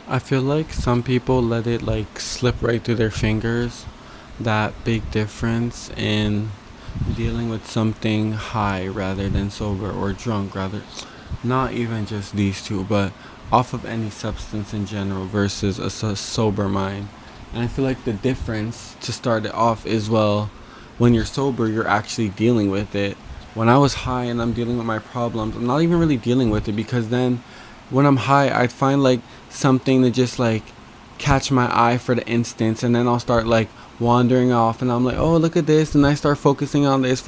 I feel like some people let it like slip right through their fingers. That big difference in dealing with something high rather than sober, or drunk rather, not even just these two, but off of any substance in general versus a sober mind. And I feel like the difference to start it off is, well, when you're sober, you're actually dealing with it. When I was high and I'm dealing with my problems, I'm not even really dealing with it, because then when I'm high, I'd find like something to just like catch my eye for the instance, and then I'll start like wandering off, and I'm like, oh, look at this, and I start focusing on this,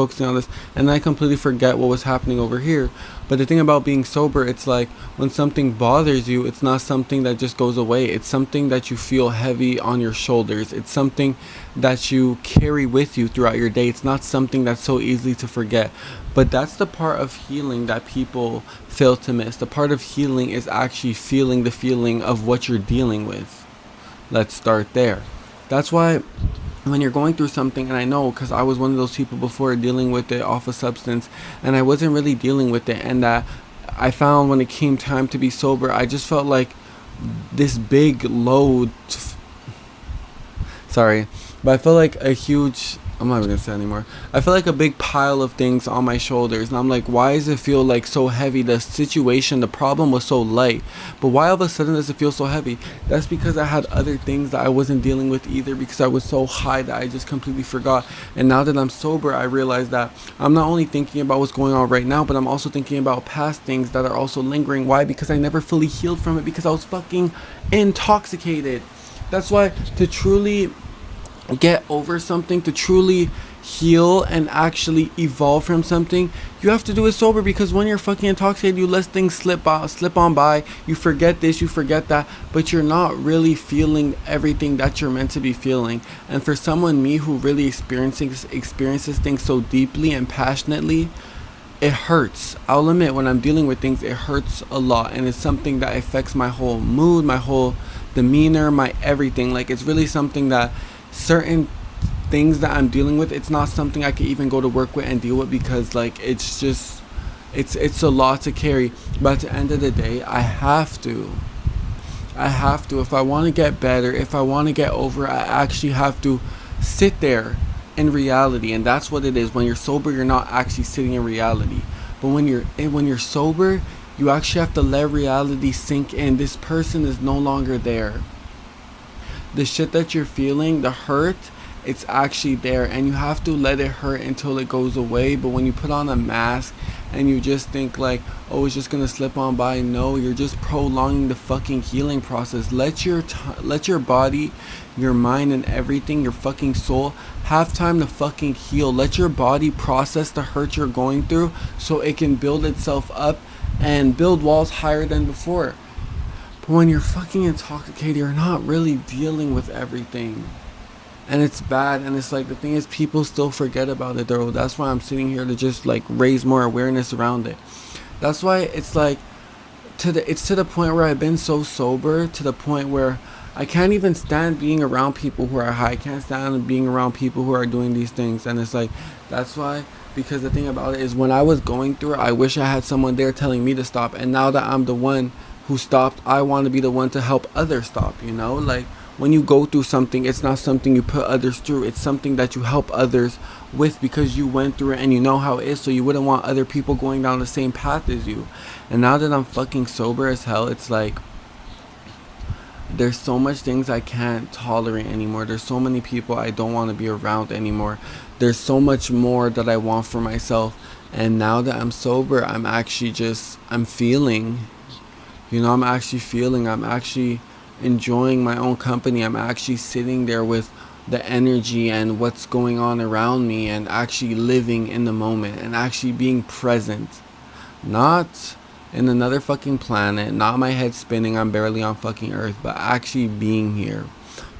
and I completely forget what was happening over here. But the thing about being sober, it's like when something bothers you, it's not something that just goes away. It's something that you feel heavy on your shoulders. It's something that you carry with you throughout your day. It's not something that's so easy to forget. But that's the part of healing that people fail to miss. The part of healing is actually feeling the feeling of what you're dealing with. Let's start there. That's why when you're going through something, and I know because I was one of those people before, dealing with it off a substance, and I wasn't really dealing with it, and that I found when it came time to be sober, I just felt like this big load. Sorry, but I feel like a huge. I'm not even gonna say anymore. I feel like a big pile of things on my shoulders, and I'm like, why does it feel like so heavy? The situation, the problem was so light, but why all of a sudden does it feel so heavy? That's because I had other things that I wasn't dealing with either, because I was so high that I just completely forgot. And now that I'm sober, I realize that I'm not only thinking about what's going on right now, but I'm also thinking about past things that are also lingering. Why? Because I never fully healed from it, because I was fucking intoxicated. That's why to truly get over something, to truly heal and actually evolve from something, you have to do it sober. Because when you're fucking intoxicated, you let things slip on by. You forget this, you forget that, but you're not really feeling everything that you're meant to be feeling. And for someone me who really experiences things so deeply and passionately, it hurts. I'll admit, when I'm dealing with things, it hurts a lot, and it's something that affects my whole mood, my whole demeanor, my everything. Like, it's really something that certain things that I'm dealing with, it's not something I can even go to work with and deal with, because like it's just it's a lot to carry. But at the end of the day, I have to, if I want to get better, if I want to get over, I actually have to sit there in reality. And that's what it is. When you're sober, you're not actually sitting in reality. But when you're sober, you actually have to let reality sink in. This person is no longer there. The shit that you're feeling, the hurt, it's actually there, and you have to let it hurt until it goes away. But when you put on a mask and you just think like, oh, it's just gonna slip on by, no, you're just prolonging the fucking healing process. Let your body, your mind, and everything, your fucking soul, have time to fucking heal. Let your body process the hurt you're going through, so it can build itself up and build walls higher than before. But when you're fucking intoxicated, you're not really dealing with everything. And it's bad. And it's like, the thing is, people still forget about it, though. That's why I'm sitting here to just like raise more awareness around it. That's why it's like, it's to the point where I've been so sober, to the point where I can't even stand being around people who are high. I can't stand being around people who are doing these things. And it's like, that's why, because the thing about it is, when I was going through it, I wish I had someone there telling me to stop. And now that I'm the one who stopped, I want to be the one to help others stop, you know? Like, when you go through something, it's not something you put others through. It's something that you help others with, because you went through it and you know how it is. So you wouldn't want other people going down the same path as you. And now that I'm fucking sober as hell, it's like, there's so much things I can't tolerate anymore. There's so many people I don't want to be around anymore. There's so much more that I want for myself. And now that I'm sober, I'm feeling, I'm actually enjoying my own company. I'm actually sitting there with the energy and what's going on around me, and actually living in the moment, and actually being present. Not in another fucking planet, not my head spinning, I'm barely on fucking Earth, but actually being here.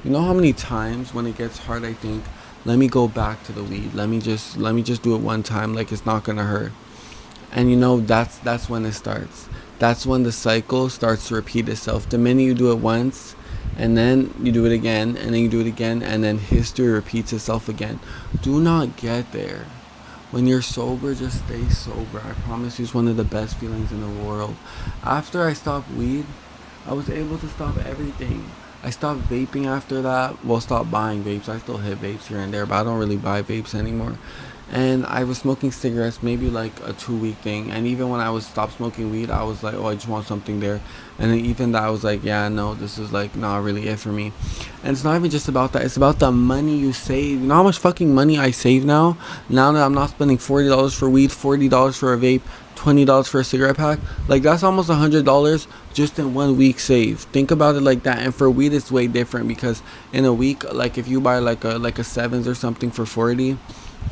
You know how many times when it gets hard, I think, let me go back to the weed. Let me just do it one time, like it's not gonna hurt. And that's when it starts. That's when the cycle starts to repeat itself. The minute you do it once, and then you do it again, and then you do it again, and then history repeats itself again. Do not get there. When you're sober, just stay sober. I promise you, it's one of the best feelings in the world. After I stopped weed, I was able to stop everything. I stopped vaping after that. Well, stopped buying vapes. I still hit vapes here and there, but I don't really buy vapes anymore. And I was smoking cigarettes maybe like a 2 week thing. And even when I was stopped smoking weed, I was like, oh, I just want something there. And then even that, I was like, yeah, no, this is like not really it for me. And it's not even just about that. It's about the money you save. You know how much fucking money I save now? Now that I'm not spending $40 for weed, $40 for a vape, $20 for a cigarette pack. Like, that's almost $100 just in 1 week save. Think about it like that. And for weed, it's way different, because in a week, like if you buy like a sevens or something for 40,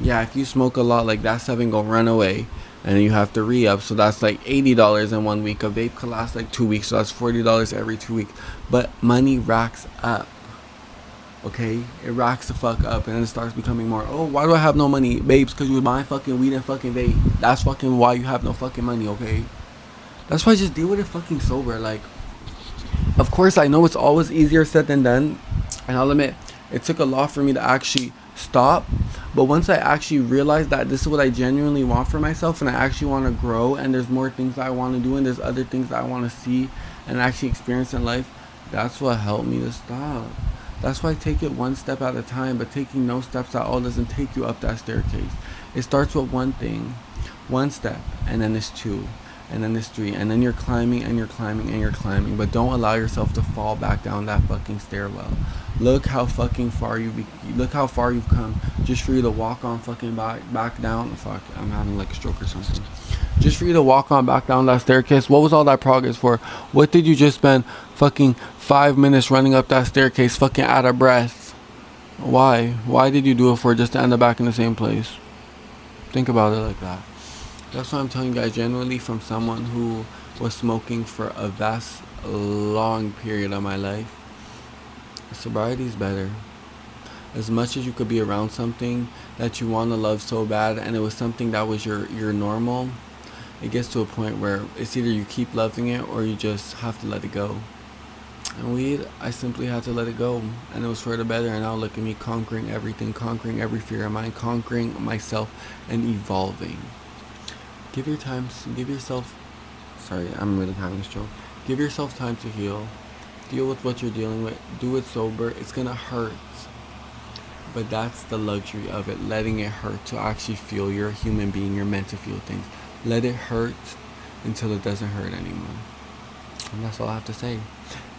yeah, if you smoke a lot, like that seven gonna run away, and then you have to re-up. So that's like $80 in 1 week. A vape could last like 2 weeks, so that's $40 every 2 weeks. But money racks up. Okay, it racks the fuck up, and then it starts becoming more, oh, why do I have no money? Babes, because you buy fucking weed and fucking vape. That's fucking why you have no fucking money. Okay, that's why I just deal with it fucking sober. Like, of course I know it's always easier said than done, and I'll admit it took a lot for me to actually stop. But once I actually realized that this is what I genuinely want for myself, and I actually want to grow, and there's more things that I want to do, and there's other things that I want to see and actually experience in life, that's what helped me to stop. That's why I take it one step at a time. But taking no steps at all doesn't take you up that staircase. It starts with one thing, one step, and then it's two, and then it's three, and then you're climbing and you're climbing and you're climbing. But don't allow yourself to fall back down that fucking stairwell. Look how fucking far look how far you've come, just for you to walk on fucking back down. Fuck, I'm having like a stroke or something. Just for you to walk on back down that staircase. What was all that progress for? What did you just spend fucking 5 minutes running up that staircase fucking out of breath? Why did you do it for, just to end up back in the same place? Think about it like that. That's what I'm telling you guys, genuinely, from someone who was smoking for a vast long period of my life. Sobriety is better. As much as you could be around something that you want to love so bad, and it was something that was your normal, it gets to a point where it's either you keep loving it or you just have to let it go. And weed, I simply had to let it go, and it was for the better. And now look at me, conquering everything, conquering every fear of mine, conquering myself, and evolving. Give yourself, sorry, I'm really having a stroke. Give yourself time to heal. Deal with what you're dealing with. Do it sober. It's gonna hurt, but that's the luxury of it, letting it hurt to actually feel. You're a human being. You're meant to feel things. Let it hurt until it doesn't hurt anymore. And that's all I have to say.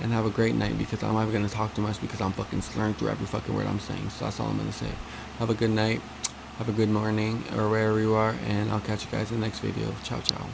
And have a great night, because I'm not even going to talk too much, because I'm fucking slurring through every fucking word I'm saying. So that's all I'm going to say. Have a good night. Have a good morning, or wherever you are. And I'll catch you guys in the next video. Ciao, ciao.